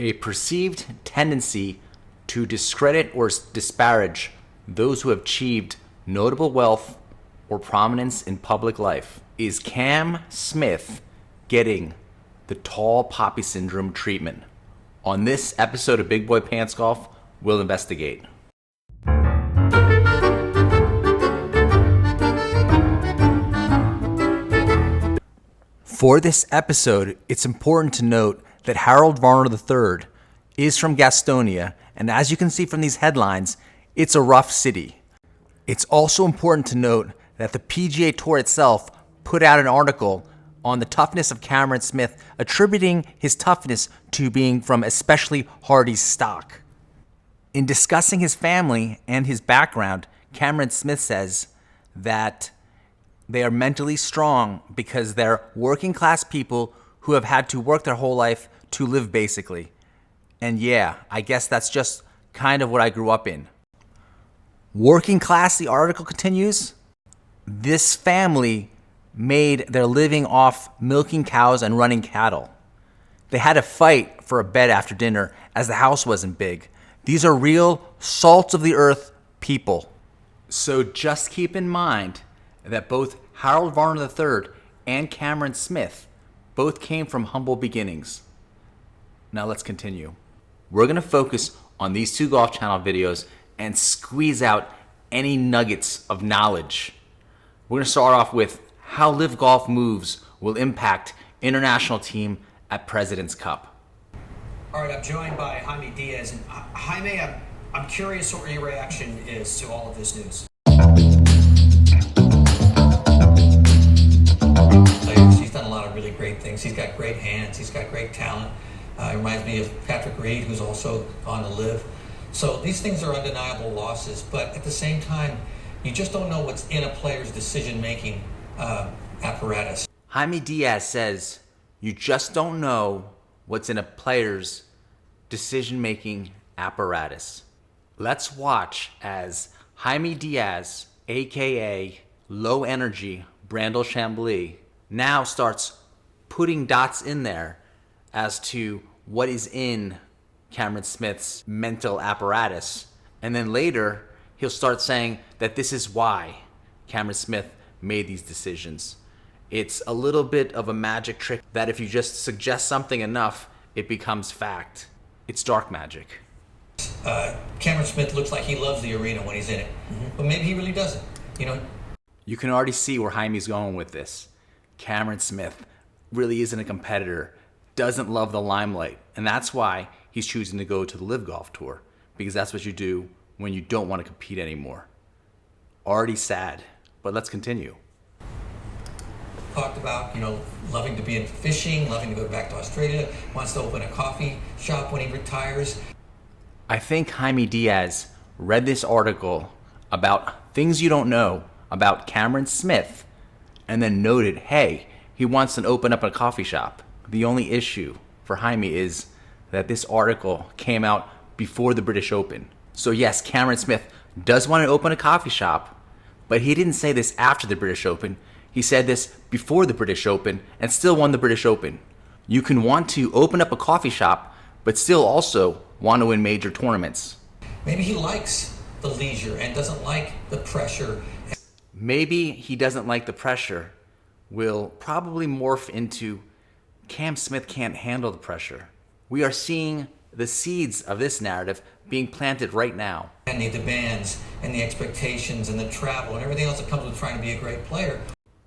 A perceived tendency to discredit or disparage those who have achieved notable wealth or prominence in public life. Is Cam Smith getting the tall poppy syndrome treatment? On this episode of Big Boy Pants Golf, we'll investigate. For this episode, it's important to note that Harold Varner III is from Gastonia, and as you can see from these headlines, it's a rough city. It's also important to note that the PGA Tour itself put out an article on the toughness of Cameron Smith, attributing his toughness to being from especially hardy stock. In discussing his family and his background, Cameron Smith says that they are mentally strong because they're working class people who have had to work their whole life to live basically. And yeah, I guess that's just kind of what I grew up in. Working class, the article continues. This family made their living off milking cows and running cattle. They had to fight for a bed after dinner as the house wasn't big. These are real salts of the earth people. So just keep in mind that both Harold Varner III and Cameron Smith both came from humble beginnings. Now let's continue. We're going to focus on these two Golf Channel videos and squeeze out any nuggets of knowledge. We're going to start off with how LIV Golf moves will impact international team at President's Cup. All right, I'm joined by Jaime Diaz. And Jaime, I'm curious what your reaction is to all of this news. He's done a lot of really great things. He's got great hands. He's got great talent. It reminds me of Patrick Reed, who's also on the LIV. So these things are undeniable losses, but at the same time, you just don't know what's in a player's decision-making apparatus. Jaime Diaz says, you just don't know what's in a player's decision-making apparatus. Let's watch as Jaime Diaz, aka Low Energy Brandel Chambly, now starts putting dots in there as to what is in Cameron Smith's mental apparatus. And then later, he'll start saying that this is why Cameron Smith made these decisions. It's a little bit of a magic trick that if you just suggest something enough, it becomes fact. It's dark magic. Cameron Smith looks like he loves the arena when he's in it, but maybe he really doesn't. You can already see where Jaime's going with this. Cameron Smith really isn't a competitor, doesn't love the limelight, and that's why he's choosing to go to the LIV Golf Tour, because that's what you do when you don't want to compete anymore. Already sad, but let's continue. Talked about, loving to be in fishing, loving to go back to Australia, wants to open a coffee shop when he retires. I think Jaime Diaz read this article about things you don't know about Cameron Smith and then noted, hey, he wants to open up a coffee shop. The only issue for Jaime is that this article came out before the British Open. So yes, Cameron Smith does want to open a coffee shop, but he didn't say this after the British Open. He said this before the British Open and still won the British Open. You can want to open up a coffee shop, but still also want to win major tournaments. Maybe he likes the leisure and doesn't like the pressure. Maybe he doesn't like the pressure will probably morph into Cam Smith can't handle the pressure. We are seeing the seeds of this narrative being planted right now. And the demands and the expectations and the travel and everything else that comes with trying to be a great player.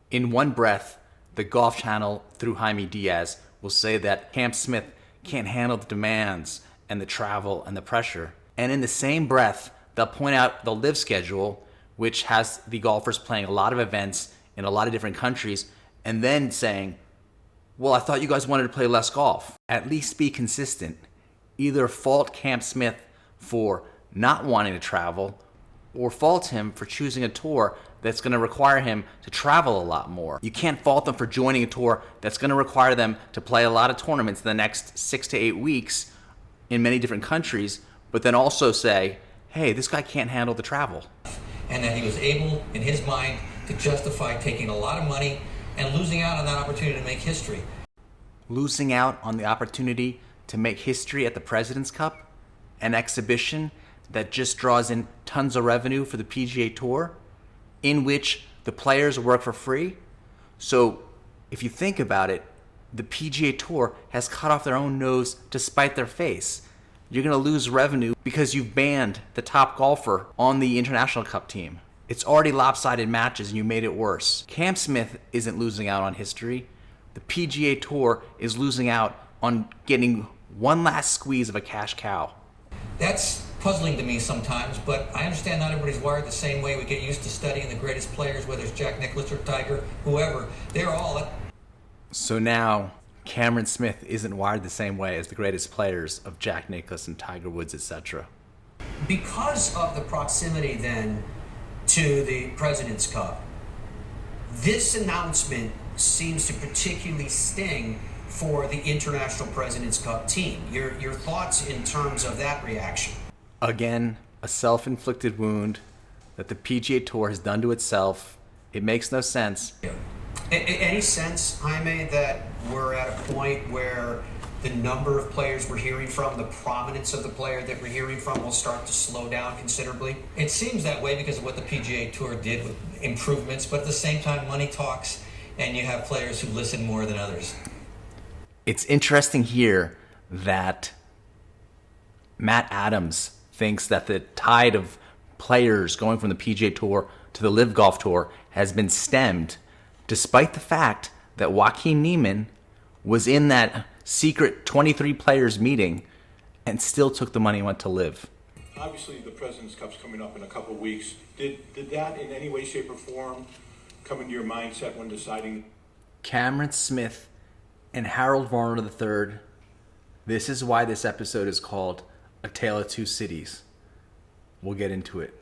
In one breath, the Golf Channel through Jaime Diaz will say that Cam Smith can't handle the demands and the travel and the pressure. And in the same breath, they'll point out the LIV schedule, which has the golfers playing a lot of events in a lot of different countries, and then saying, well, I thought you guys wanted to play less golf. At least be consistent. Either fault Cam Smith for not wanting to travel, or fault him for choosing a tour that's going to require him to travel a lot more. You can't fault them for joining a tour that's going to require them to play a lot of tournaments in the next 6 to 8 weeks in many different countries, but then also say, hey, this guy can't handle the travel. And that he was able, in his mind, to justify taking a lot of money and losing out on that opportunity to make history. Losing out on the opportunity to make history at the President's Cup, an exhibition that just draws in tons of revenue for the PGA Tour, in which the players work for free. So if you think about it, the PGA Tour has cut off their own nose to spite their face. You're going to lose revenue because you've banned the top golfer on the International Cup team. It's already lopsided matches and you made it worse. Cam Smith isn't losing out on history. The PGA Tour is losing out on getting one last squeeze of a cash cow. That's puzzling to me sometimes, but I understand not everybody's wired the same way. We get used to studying the greatest players, whether it's Jack Nicklaus or Tiger, whoever. They're all... So now, Cameron Smith isn't wired the same way as the greatest players of Jack Nicklaus and Tiger Woods, etc. Because of the proximity then to the President's Cup, this announcement seems to particularly sting for the International President's Cup team. Your thoughts in terms of that reaction? Again, a self-inflicted wound that the PGA Tour has done to itself. It makes no sense. Any sense, Jaime, that we're at a point where the number of players we're hearing from, the prominence of the player that we're hearing from will start to slow down considerably? It seems that way because of what the PGA Tour did with improvements, but at the same time, money talks, and you have players who listen more than others. It's interesting here that Matt Adams thinks that the tide of players going from the PGA Tour to the LIV Golf Tour has been stemmed, despite the fact that Joaquin Niemann was in that secret 23 players meeting and still took the money and went to LIV. Obviously, the President's Cup's coming up in a couple of weeks. Did that in any way, shape, or form come into your mindset when deciding? Cameron Smith and Harold Varner III. This is why this episode is called A Tale of Two Cities. We'll get into it.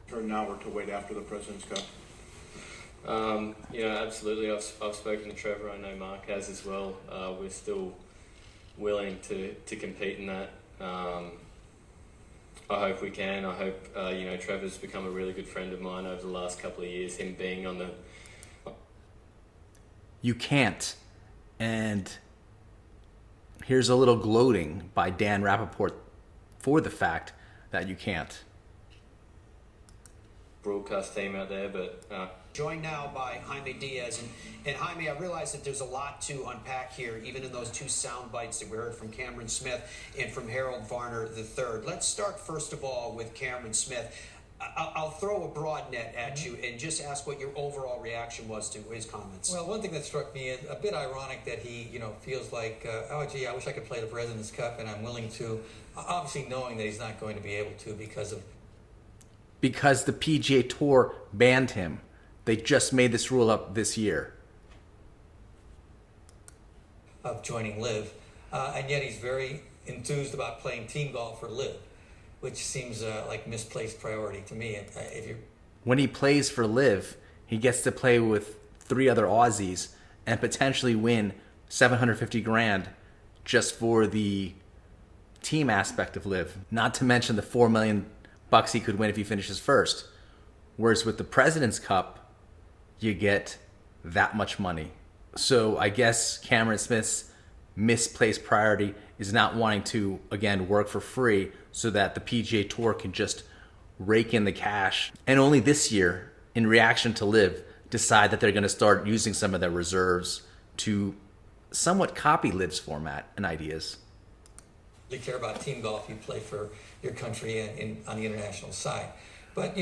Turn now or to wait after the President's Cup? Absolutely. I've spoken to Trevor. I know Mark has as well. We're still willing to compete in that. I hope we can. I hope, Trevor's become a really good friend of mine over the last couple of years, him being on the... You can't. And here's a little gloating by Dan Rappaport for the fact that you can't. Broadcast team out there, but... Joined now by Jaime Diaz. And Jaime, I realize that there's a lot to unpack here, even in those two sound bites that we heard from Cameron Smith and from Harold Varner III. Let's start, first of all, with Cameron Smith. I'll throw a broad net at you and just ask what your overall reaction was to his comments. Well, one thing that struck me is a bit ironic that he, feels like, I wish I could play the President's Cup, and I'm willing to, obviously knowing that he's not going to be able to because the PGA Tour banned him. They just made this rule up this year. Of joining LIV, and yet he's very enthused about playing team golf for LIV, which seems like misplaced priority to me. When he plays for LIV, he gets to play with 3 other Aussies and potentially win $750,000 just for the team aspect of LIV. Not to mention the $4 million he could win if he finishes first. Whereas with the President's Cup, you get that much money. So I guess Cameron Smith's misplaced priority is not wanting to, again, work for free so that the PGA Tour can just rake in the cash. And only this year, in reaction to LIV, decide that they're going to start using some of their reserves to somewhat copy LIV's format and ideas. You care about team golf, you play for your country on the international side. But,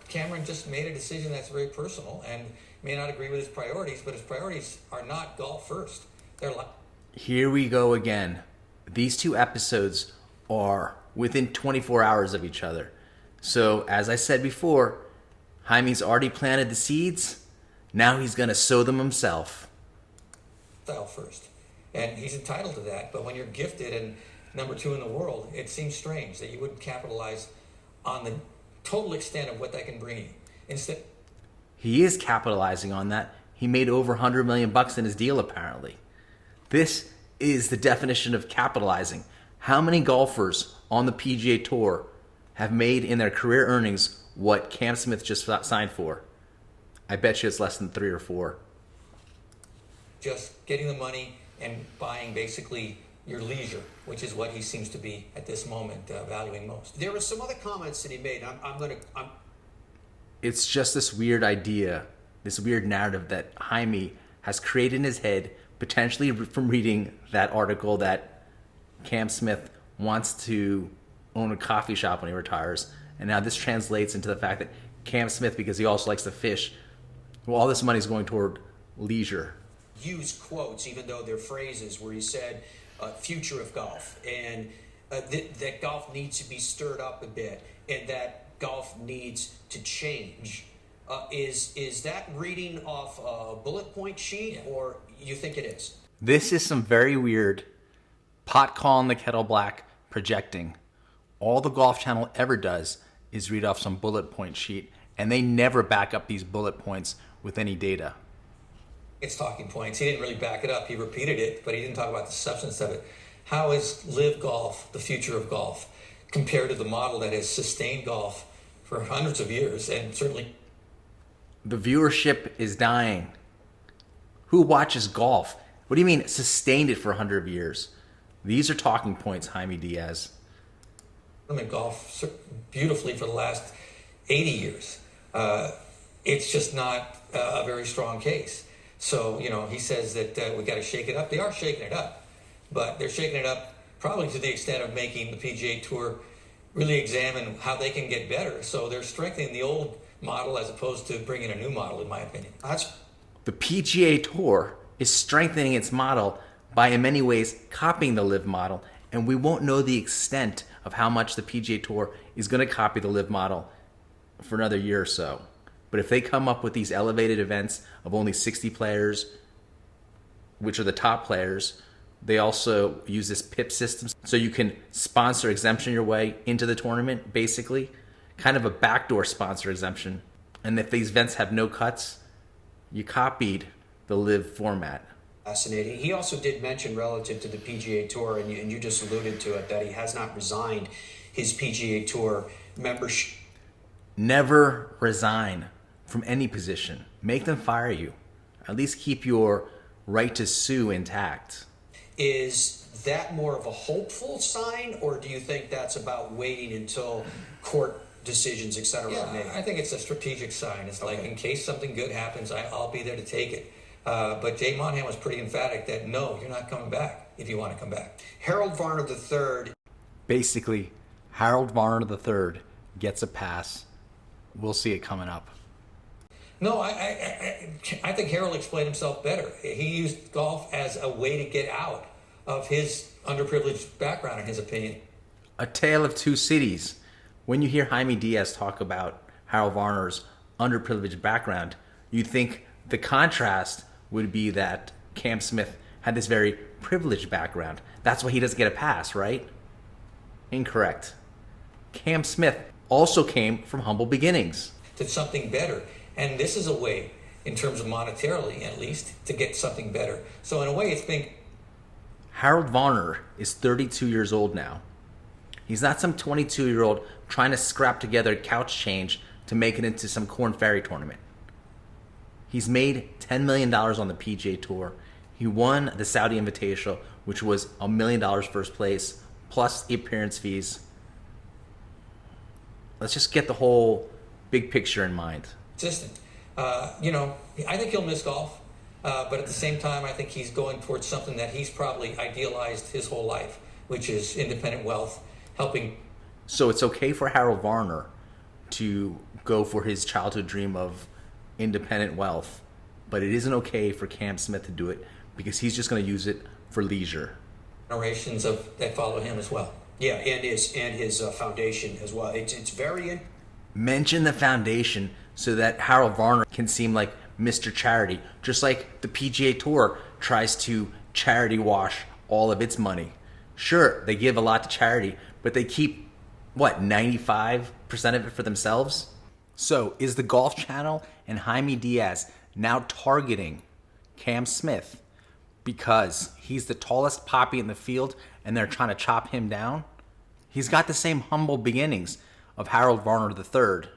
Cameron just made a decision that's very personal and may not agree with his priorities, but his priorities are not golf first. Here we go again. These two episodes are within 24 hours of each other. So, as I said before, Jaime's already planted the seeds. Now he's going to sow them himself. Style first. And he's entitled to that. But when you're gifted and number 2 in the world, it seems strange that you wouldn't capitalize on the total extent of what that can bring you. Instead, he is capitalizing on that. He made over $100 million in his deal, apparently. This is the definition of capitalizing. How many golfers on the PGA Tour have made in their career earnings what Cam Smith just signed for? I bet you it's less than 3 or 4. Just getting the money and buying basically your leisure, which is what he seems to be at this moment valuing most. There were some other comments that he made. It's just this weird idea, this weird narrative that Jaime has created in his head, potentially from reading that article that Cam Smith wants to own a coffee shop when he retires. And now this translates into the fact that Cam Smith, because he also likes to fish, well, all this money is going toward leisure. Use quotes, even though they're phrases, where he said, future of golf, and that golf needs to be stirred up a bit, and that golf needs to change. Is that reading off a bullet point sheet, or you think it is? This is some very weird pot calling the kettle black projecting. All the Golf Channel ever does is read off some bullet point sheet, and they never back up these bullet points with any data. It's talking points. He didn't really back it up. He repeated it, but he didn't talk about the substance of it. How is LIV golf the future of golf compared to the model that has sustained golf for hundreds of years and certainly... The viewership is dying. Who watches golf? What do you mean sustained it for 100 years? These are talking points, Jaime Diaz. golf beautifully for the last 80 years. It's just not a very strong case. So, he says that we got to shake it up. They are shaking it up, but they're shaking it up probably to the extent of making the PGA Tour really examine how they can get better. So they're strengthening the old model as opposed to bringing a new model, in my opinion. The PGA Tour is strengthening its model by, in many ways, copying the LIV model, and we won't know the extent of how much the PGA Tour is going to copy the LIV model for another year or so. But if they come up with these elevated events of only 60 players, which are the top players, they also use this PIP system, so you can sponsor exemption your way into the tournament, basically. Kind of a backdoor sponsor exemption. And if these events have no cuts, you copied the LIV format. Fascinating. He also did mention relative to the PGA Tour, and you just alluded to it, that he has not resigned his PGA Tour membership. Never resign from any position. Make them fire you. At least keep your right to sue intact. Is that more of a hopeful sign, or do you think that's about waiting until court decisions, et cetera, are made? I think it's a strategic sign. It's like, in case something good happens, I'll be there to take it. But Jay Monahan was pretty emphatic that, no, you're not coming back if you want to come back. Harold Varner III. Basically, Harold Varner III gets a pass. We'll see it coming up. No, I think Harold explained himself better. He used golf as a way to get out of his underprivileged background, in his opinion. A tale of two cities. When you hear Jaime Diaz talk about Harold Varner's underprivileged background, you think the contrast would be that Cam Smith had this very privileged background. That's why he doesn't get a pass, right? Incorrect. Cam Smith also came from humble beginnings. To something better. And this is a way, in terms of monetarily at least, to get something better. So in a way, it's been... Harold Varner is 32 years old now. He's not some 22-year-old trying to scrap together couch change to make it into some Corn Ferry tournament. He's made $10 million on the PGA Tour. He won the Saudi Invitational, which was $1 million first place, plus the appearance fees. Let's just get the whole big picture in mind. Consistent. I think he'll miss golf, but at the same time, I think he's going towards something that he's probably idealized his whole life, which is independent wealth, helping. So it's okay for Harold Varner to go for his childhood dream of independent wealth, but it isn't okay for Cam Smith to do it because he's just going to use it for leisure. Generations that follow him as well. Yeah, and his foundation as well. It's very... Mention the foundation so that Harold Varner can seem like Mr. Charity, just like the PGA Tour tries to charity wash all of its money. Sure, they give a lot to charity, but they keep, 95% of it for themselves? So, is the Golf Channel and Jaime Diaz now targeting Cam Smith because he's the tallest poppy in the field and they're trying to chop him down? He's got the same humble beginnings of Harold Varner III,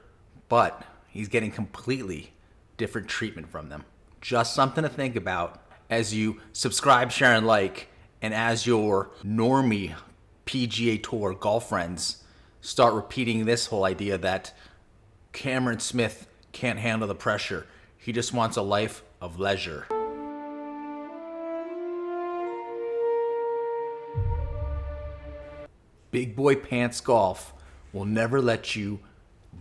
but he's getting completely different treatment from them. Just something to think about as you subscribe, share, and like and as your normie PGA Tour golf friends start repeating this whole idea that Cameron Smith can't handle the pressure, he just wants a life of leisure. Big Boy Pants Golf will never let you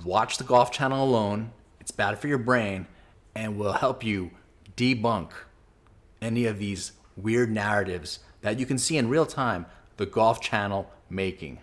watch the Golf Channel alone. It's bad for your brain and will help you debunk any of these weird narratives that you can see in real time the Golf Channel making.